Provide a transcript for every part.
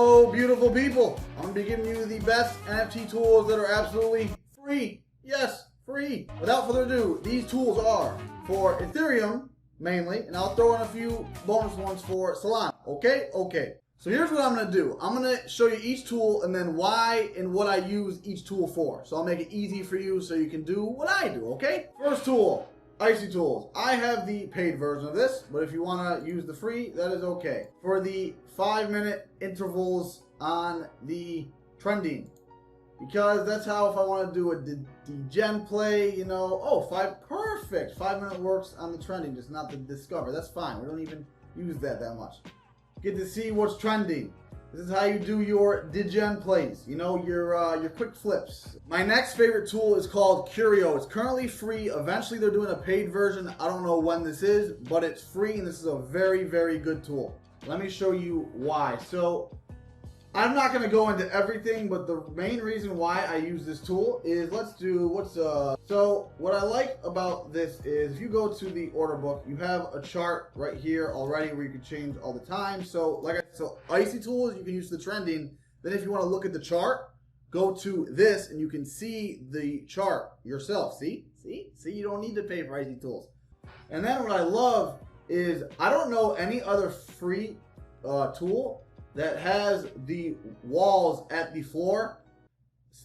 Hello, beautiful people. I'm going to be giving you the best NFT tools that are absolutely free. Yes, free. Without further ado, these tools are for Ethereum, mainly, and I'll throw in a few bonus ones for Solana. Okay? Okay. So here's what I'm going to do. I'm going to show you each tool and then why and what I use each tool for. So I'll make it easy for you so you can do what I do, okay? First tool, Icy Tools. I have the paid version of this, but if you want to use the free, that is okay. For the 5-minute intervals on the trending, because that's how if I want to do a degen play, you know, perfect. 5-minute works on the trending, just not the discover. That's fine. We don't even use that much. Get to see what's trending. This is how you do your degen plays, you know, your quick flips. My next favorite tool is called Curio. It's currently free. Eventually they're doing a paid version. I don't know when this is, but it's free and this is a very, very good tool. Let me show you why. So I'm not going to go into everything, but the main reason why I use this tool is so what I like about this is if you go to the order book, you have a chart right here already where you can change all the time. So Icy Tools, you can use the trending. Then if you want to look at the chart, go to this and you can see the chart yourself. See, you don't need to pay for Icy Tools. And then what I love is I don't know any other free tool that has the walls at the floor.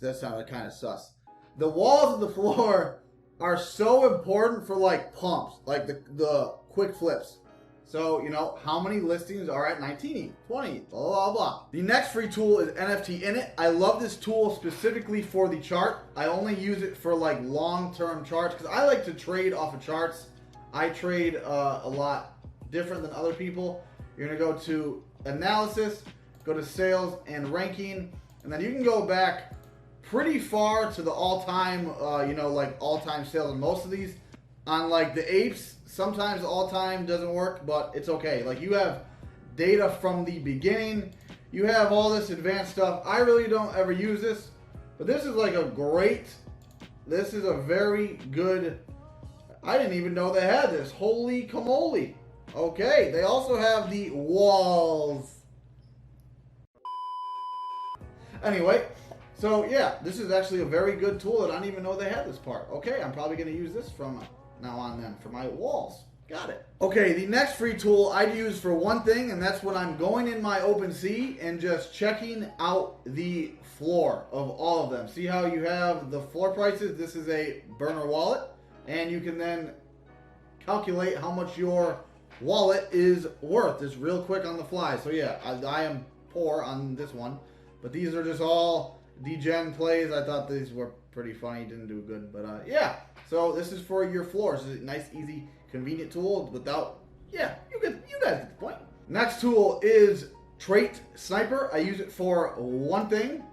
That sounded kind of sus. The walls of the floor are so important for like pumps, like the quick flips. So, you know, how many listings are at 19, 20, blah, blah, blah. The next free tool is NFT Init. I love this tool specifically for the chart. I only use it for like long-term charts because I like to trade off of charts. I trade a lot different than other people. You're gonna go to analysis, go to sales and ranking, and then you can go back pretty far to the all-time, like all-time sales on most of these. On like the apes, sometimes the all-time doesn't work, but it's okay. Like you have data from the beginning, you have all this advanced stuff. I really don't ever use this, but this is like this is a very good, I didn't even know they had this. Holy camole. Okay, they also have the walls. Anyway, so yeah, this is actually a very good tool that I didn't even know they had this part. Okay, I'm probably going to use this from now on then for my walls. Got it. Okay, the next free tool I use for one thing, and that's when I'm going in my OpenSea and just checking out the floor of all of them. See how you have the floor prices? This is a burner wallet, and you can then calculate how much your wallet is worth just real quick on the fly. So yeah, I am poor on this one, but these are just all degen plays. I thought these were pretty funny, didn't do good, but yeah. So this is for your floors. It's a nice, easy, convenient tool without, yeah, you guys get the point. Next tool is Trait Sniper. I use it for one thing,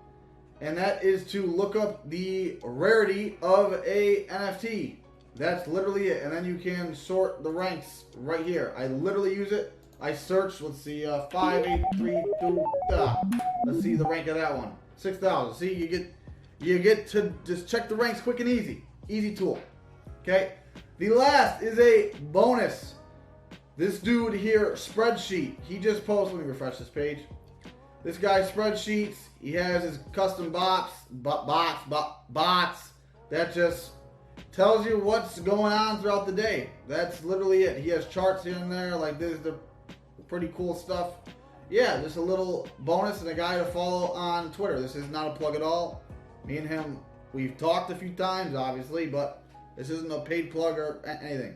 and that is to look up the rarity of a NFT. That's literally it. And then you can sort the ranks right here. I literally use it. I search, let's see, 5, 8, 3, 2, let's see the rank of that one. 6,000. See, you get to just check the ranks quick and easy. Easy tool. Okay. The last is a bonus. This dude here, Spreadsheet. He just posted, let me refresh this page. This guy, Spreadsheets, he has his custom bots that just tells you what's going on throughout the day. That's literally it. He has charts here and there, like this is the pretty cool stuff. Yeah, just a little bonus and a guy to follow on Twitter. This is not a plug at all. Me and him, we've talked a few times, obviously, but this isn't a paid plug or anything.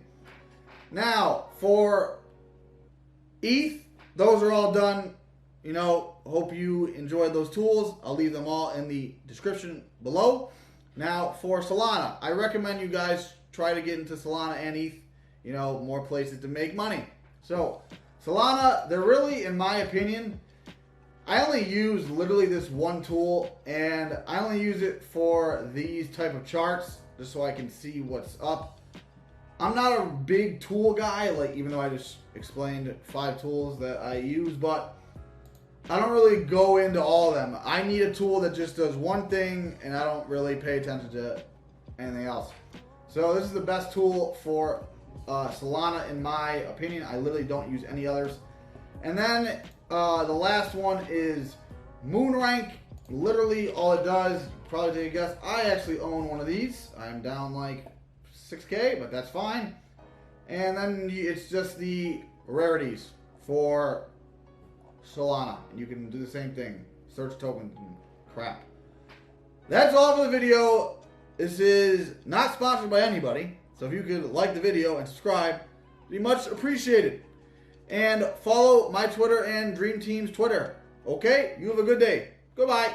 Now, for ETH, those are all done. You know, hope you enjoyed those tools. I'll leave them all in the description below. Now, for Solana, I recommend you guys try to get into Solana and ETH, you know, more places to make money. So, Solana, they're really, in my opinion, I only use literally this one tool, and I only use it for these type of charts, just so I can see what's up. I'm not a big tool guy, like, even though I just explained 5 tools that I use, but I don't really go into all of them. I need a tool that just does one thing, and I don't really pay attention to anything else. So this is the best tool for Solana, in my opinion. I literally don't use any others. And then the last one is Moon rank, literally all it does, probably take a guess. I actually own one of these. I'm down like 6K, but that's fine. And then it's just the rarities for Solana. And you can do the same thing. Search tokens and crap. That's all for the video. This is not sponsored by anybody. So if you could like the video and subscribe, it'd be much appreciated. And follow my Twitter and Dream Team's Twitter. Okay? You have a good day. Goodbye.